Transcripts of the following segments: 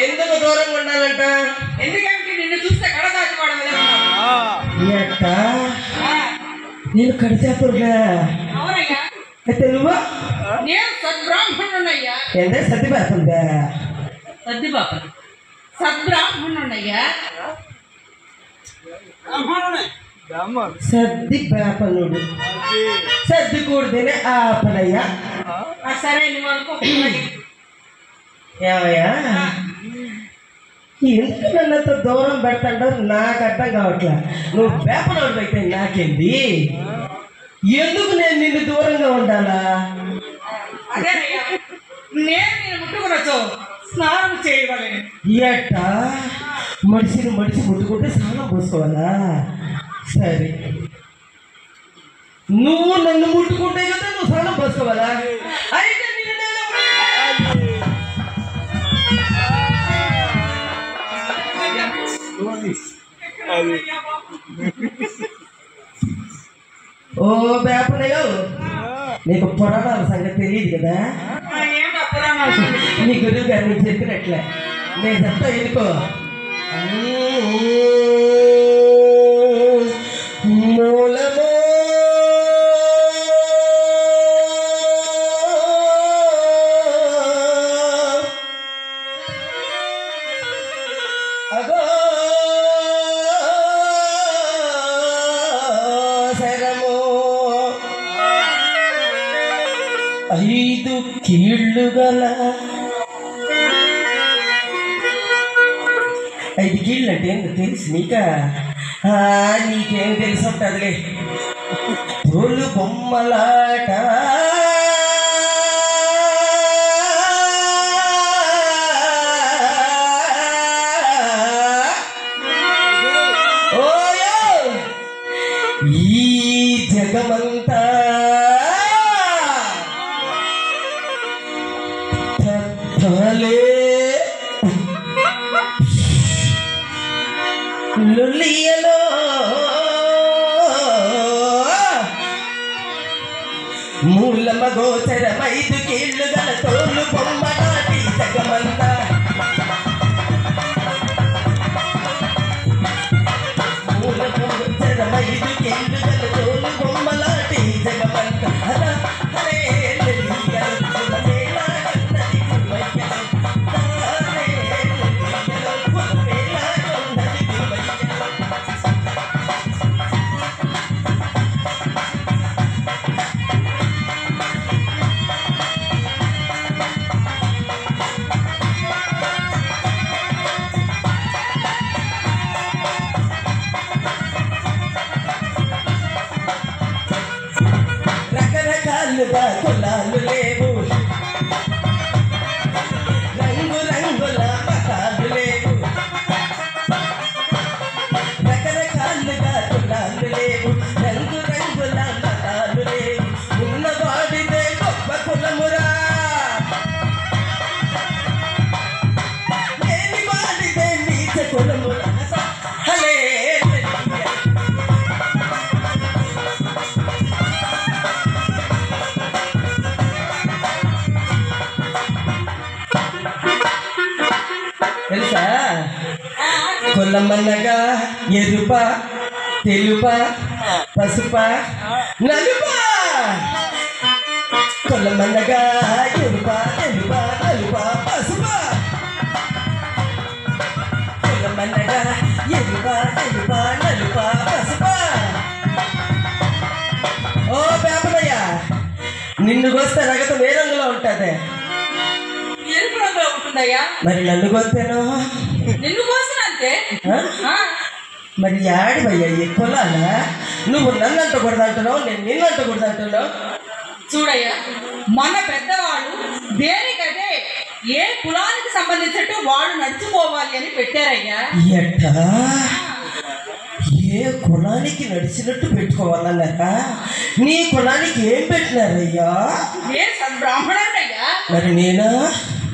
ఎందుకు దూరంగా ఉండాలంట? ఎందుకంటే నిన్ను చూస్తే కడదాచుకోవడం నేను కడిచేపుడుగా. అవునయ్యా. అయితే నువ్వు? నేను సద్బ్రాహ్మణున్నయ్యా. ఏంటే సత్యపాపందా? సద్దిపాప సద్బ్రాహ్మణున్నయ్యా. సద్ది పాపనుడు సర్ది కూడితేనే ఆపనయ్యా. సరే నువ్వు అనుకో. ఏమయ్యా ఎందుకు నన్నంత దూరం పెడతాడో నాకు అర్థం కావట్లే. నువ్వు పేపనోడు అయితే నాకేంది? ఎందుకు నేను నిన్ను దూరంగా ఉండాలా? అదేనయ్యా, నేను నేను ముట్టుకునొచ్చు స్నానం చేయగలను. ఎట్ట మడిసి ముట్టుకుంటే స్నానం పోసుకోవాలా? సరే, నువ్వు నన్ను ముట్టుకుంటే కదా నువ్వు స్నానం పోసుకోవాలా? అయితే నిన్ను ఓ బేపనయ్య, నీకు పురాణాల సంగతి తెలియదు కదా? నీ గురువు గారు నీకు చెప్పినట్లే నేను చెప్తా ఎందుకో. మూలమో అగో శరమో 5 కీళ్ళు గల 5 కీళ్ళు అంటే ఏంటో తెలుసు నీకా? నీకేం తెలిసి ఉంటుందిలే. తోలు బొమ్మలాట ఈ జగమంతా లొల్లియలో మూలమ గోచర 5 కీళ్ళు గల తోలు బొమ్మలాటి జగమంతా. మూల గోచర 5 కీళ్ళు గల తోలు బొమ్మలాటి జగమంతా. రకరకాలుగా కులాలు లేవు, రంగు రంగుల మతాలు లేవు. రకరకాలుగా కులాలు లేవు, రంగు రంగుల మతాలు లేవు. ఉన్నవాడిదే గొప్ప కులమురా, లేని వాడిదే నీచ కులమురా. హలే తెలుసా? కులమన్నగా ఎరుప తెలుప పసుప నలుప. కులమన్నగా ఎరుప తెలుప నలుప పసుప. కులమన్నగా ఎరుప తెలుప నలుప పసుప. ఓ పేపరయ్య, నిన్ను కోస్తే రగతం ఏ రంగులో ఉంటుంది? ఎరుపు రంగులో ఉంటుందయ్యా. మరి నన్ను కోస్తేనో? నిన్ను కోసినంతే. మరి యాడివయ్యా ఈ కులాలా? నువ్వు నన్ను అంటకూడదు అంటున్నావు, నేను నిన్ను అంటకూడదు అంటున్నావు. చూడయ్యా, మన పెద్దవాళ్ళు దేనికదే ఏ కులానికి సంబంధించినట్టు వాళ్ళు నడుచుకోవాలి అని పెట్టారయ్యా. ఎట్టా? ఏ కులానికి నడిచినట్టు పెట్టుకోవాలన్నారా? నీ కులానికి ఏం పెట్టినారయ్యా? నేను సద్బ్రాహ్మణుడయ్యా. మరి నేనా?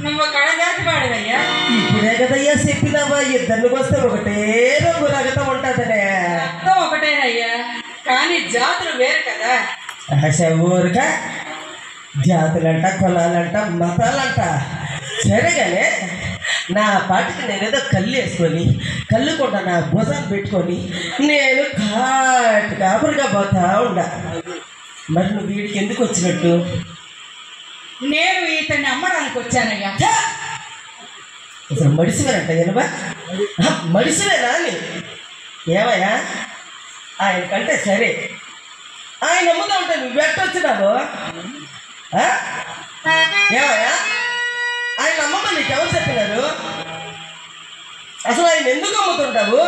నువ్వు కడదాటి వాడివయ్యా. ఇప్పుడే కదయ్యా చెప్పినావా, ఇద్దరిని వస్తే ఒకటే రంగు రగతం ఉంటుందనే. నిజమేనయ్యా, కానీ జాతులు వేరు కదా. ఊరుగా జాతులంట, కులాలంట, మతాలంట సరేగానే నా పాటికి నేనేదో కళ్ళు వేసుకొని కళ్ళు కూడా నా భుజాన్ని పెట్టుకొని నేను కాపురుగా పోతా ఉండా. మరి నువ్వు వీడికి ఎందుకు వచ్చినట్టు? నేను ఇతన్ని అమ్మడానికి వచ్చానయ్యా. అసలు మడిసివేనంట ఎనబా మడిసివేనా అని ఏమయ్యా? ఆయన కంటే సరే ఆయన అమ్ముతా ఉంటే నువ్వు ఎట్టొచ్చినావు? ఏమయ్యా? ఆయన అమ్మమ్మ నీకు ఎవరు చెప్పినారు? అసలు ఆయన ఎందుకు అమ్ముతుంటావు?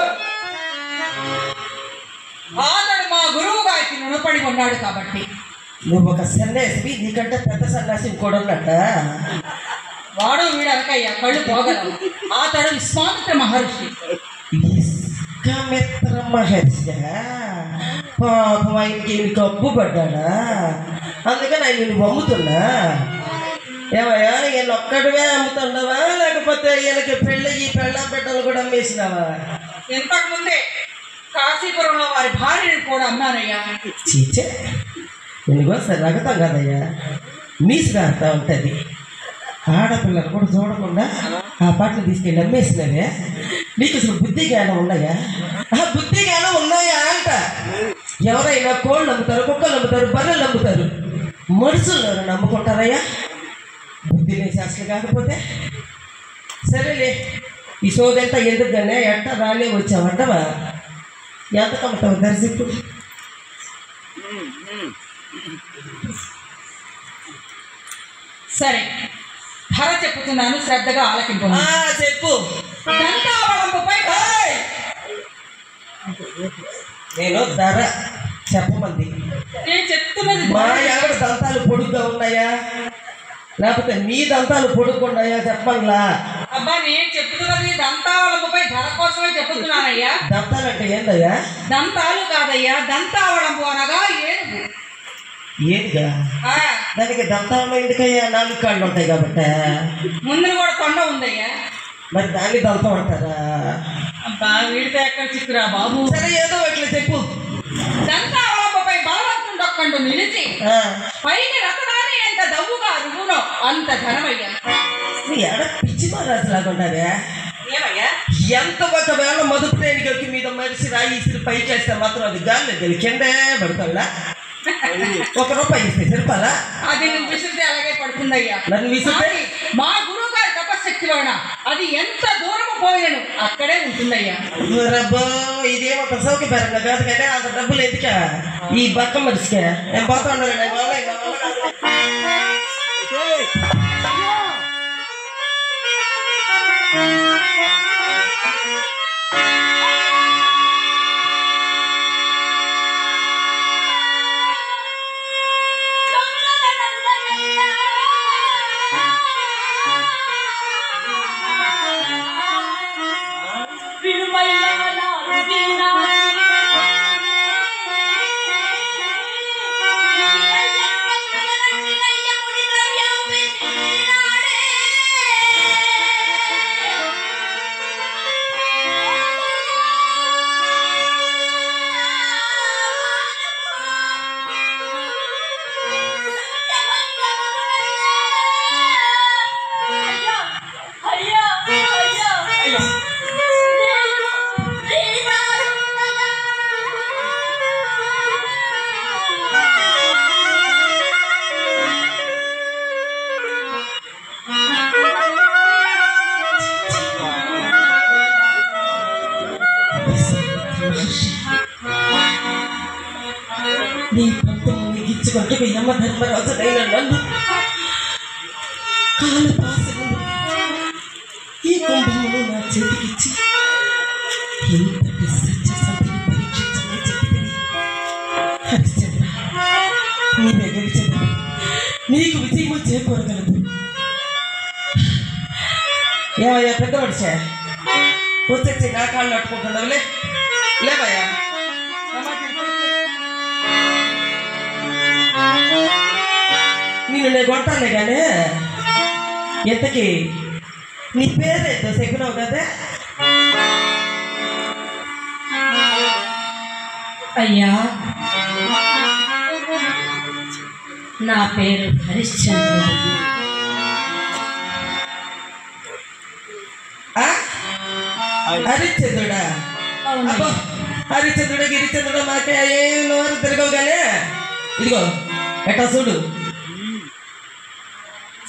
అతడు మా గురువు గారికి రుణపడి ఉన్నాడు కాబట్టి. నువ్వు ఒక సన్యాసివి, నీకంటే పెద్ద సన్యాసి ఇంకోటి ఉన్నట్ట. వాడు వీడు అనకయ్యా, కళ్ళు పోగలవు. అతడు విశ్వామిత్ర మహర్షి. విశ్వామిత్ర మహర్షి పాపం ఆయనకి నీకు అప్పు పడ్డాడా? అందుకని ఆయన నువ్వు అమ్ముతున్నా. ఏమయ్యా, ఈయన ఒక్కడివే అమ్ముతున్నావా లేకపోతే ఈయనకి పెళ్ళి పెళ్ళం బిడ్డలు కూడా అమ్మేసినావా? ఇంతకు ముందే కాశీపురంలో వారి భార్యని కూడా అమ్మానయ్యా. చీచే ఎందుకో సరే రగతాం కదయ్యా, మీసుగారుతా ఉంటుంది. ఆడపిల్లలు కూడా చూడకుండా ఆ పాటలు తీసుకెళ్ళి అమ్మేసినవే. నీకు అసలు బుద్ధి జ్ఞానం ఉన్నాయా? బుద్ధి జ్ఞానం ఉన్నాయా అంట. ఎవరైనా కోళ్ళు అమ్ముతారు, కుక్కలు అమ్ముతారు, బర్రెలు అమ్ముతారు, మనుషులు నమ్ముకుంటారయ్యా? బుద్ధి లేసి అసలు కాకపోతే సరేలే. ఈ సోదంతా ఎందుకుగానే ఎట్ట రాలే వచ్చావంటవా? ఎంత కమ్ముతావు దర్శిప్పు? సరే, ధర చెప్పుతున్నాను, శ్రద్ధగా ఆలకింపు. చెప్పు. దంతావళంపుపై నేను ధర చెప్పమంది. నేను చెప్తున్నది మా ఎవరి దంతాలు పొడుగ్గా ఉన్నాయా లేకపోతే నీ దంతాలు పొడుగున్నాయా చెప్పండిలా. అబ్బా, నేను చెప్తున్నది దంతావళంపుపై ధర కోసమే చెప్తున్నానయ్యా. దంతాలు అంటే ఏందయ్యా? దంతాలు కాదయ్యా, దంతావళంపు అనగా ఏనుగు. ఏదిగా? దానికి దంతాలు ఎందుకయ్యా? 4 కాళ్ళు ఉంటాయి కాబట్టి. ముందు కూడా తొండ ఉందయ్యా. మరి దాన్ని దంతం అంటారా? అబ్బా, వీడితో ఎక్కడ చిక్కురా బాబు. సరే, ఏదో ఇట్లా చెప్పు. దంతావళంపుపై బలవంతుడు ఒక్కండు నిలిచి పైకి రతనాన్ని ఎంత దవ్వుగా రువునో అంత ధనమయ్యా. ఎడ పిచ్చి మహారాజు లాగుంటారే. ఏమయ్యా? ఎంత ఒకవేళ మొదటి ట్రైన్కి మీద మనిషి రాయి ఇసిరి పైకి వేస్తే మాత్రం అది గాలి తెలియ కిందే పడుతుందా? ₹1 ఇస్తే సరిపాలా? అది నువ్వు విసిరితే అలాగే పడుతుందయ్యా. నన్ను విసిరితే మా గురువు గారి తపశక్తిలోన అది ఎంత దూరము పోయాను అక్కడే ఉంటుందయ్యా. రబ్బో, ఇదేమో సౌకర్యంగా కాదు కానీ అంత డబ్బులు ఎందుకా ఈ బక్క మనిషికే? నేను పోతా ఉన్నాను. నీ పంతముని గిచ్చుకుంటూ మీ అమ్మ ధర్మరాజునైన నన్ను కాలు పాసను ఈ కుంభమును నా చేతికిచ్చి ఇంతటి సత్యసంధిని పరీక్షించమని చెప్పి హరిశ్చంద్ర, నీవే గెలిచదు, నీకు విజయము చేకూరగలదు. ఏమయ్యా పెద్ద మనిషా, వచ్చేసి నా కాళ్ళు అట్టుకుంటున్నావులే, లేవయ్యా. నేను కొట్టాను కానీ ఎంతకి నీ పేరేదో చెప్పినావు కదా? అయ్యా, నా పేరు హరిశ్చంద్రుడు. హరిశ్చంద్రుడా? అబ్బో, హరిశ్చంద్రుడు గిరిచంద్రుడు మాకే ఏం నోరు తిరగవుగానే. ఇదిగో ఎట్టా చూడు,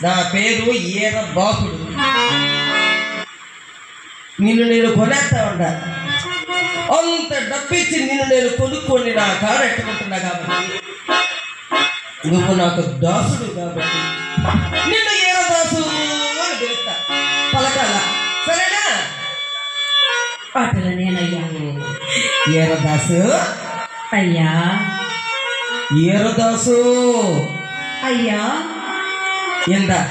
నా పేరు ఈర బాకుడు. నిన్ను నేను కొనేస్తా ఉండా, అంత డబ్బిచ్చి నిన్ను నేను కొనుక్కొని నా కారు ఎట్టుకుంటున్నా కాబట్టి, నువ్వు నాకు దాసుడు కాబట్టి నిన్ను ఈర దాసు అని పిలుస్తా, పలకాల, సరేనా? అటులనేనయ్యా. ఈరదాసు, అయ్యా, ఈరదాసు, అయ్యా. ఎందా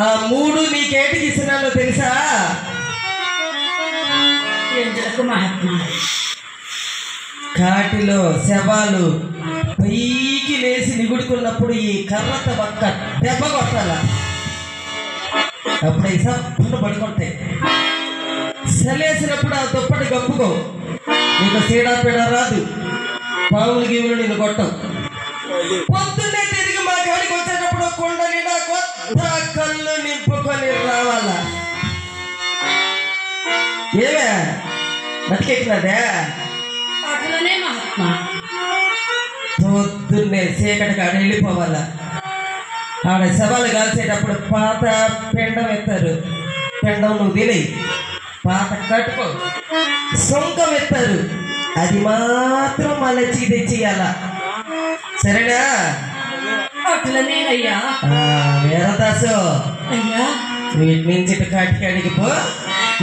ఆ మూడు నీకేటికి ఇస్తున్నానో తెలుసా? ఎందుకు మహాత్మా? కాటిలో శవాలు పైకి లేచి నిగుడుకున్నప్పుడు ఈ కర్రత పక్క దెబ్బ కొట్టాల, అప్పుడు ఈ సబ్బును పడుకుంటాయి. సలేసినప్పుడు ఆ దుప్పటి గప్పుకో, నీకు సీడాపీడ రాదు, పావులు గీవులు నిన్ను కొట్టవు. పొద్దున్నే తిరిగి మా కాడికి వచ్చేటప్పుడు కొండ నిండా కొత్త కళ్ళు నింపుకొని రావాలా. ఏమే బతికెక్కినదే? అటులనే మహాత్మా. పొద్దున్నే చీకటికి ఆడ వెళ్ళిపోవాలా. ఆడ శవాలు కాల్చేటప్పుడు పాత పెండం ఎత్తారు, పెండం నువ్వు తిని పాత కట్టుకో, సొంకం ఎత్తారు, అది మాత్రం మళ్ళీ తెచ్చియాల, సరేనా? అటులనేనయ్యా. వీరదాసు, అయ్యా, వీటి నుంచి కాటికాడికి పో,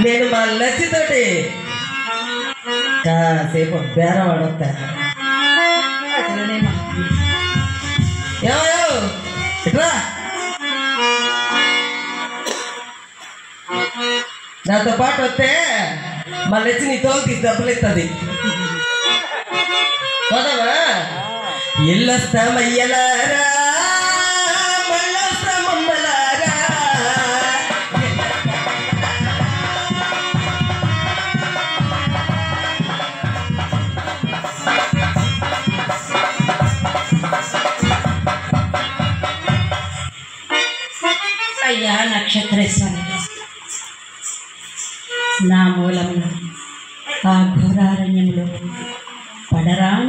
నేను మా లచ్చితోటి కాసేపు బేరం ఆడొస్తా. అటులనే మహాత్మా. ఏమో ఇట్లా నాతో పాటు వస్తే మా లచ్చి నీ తోలు తీసి డబ్బులు ఇస్తుంది. పోదామా? ఇల్లొస్తామయ్యలారా, మళ్ళొస్తామమ్మలారా. అయ్యా నక్షత్రేశ్వరి, నా మూలమున ఆ ఘోరారణ్యంలో పడరాని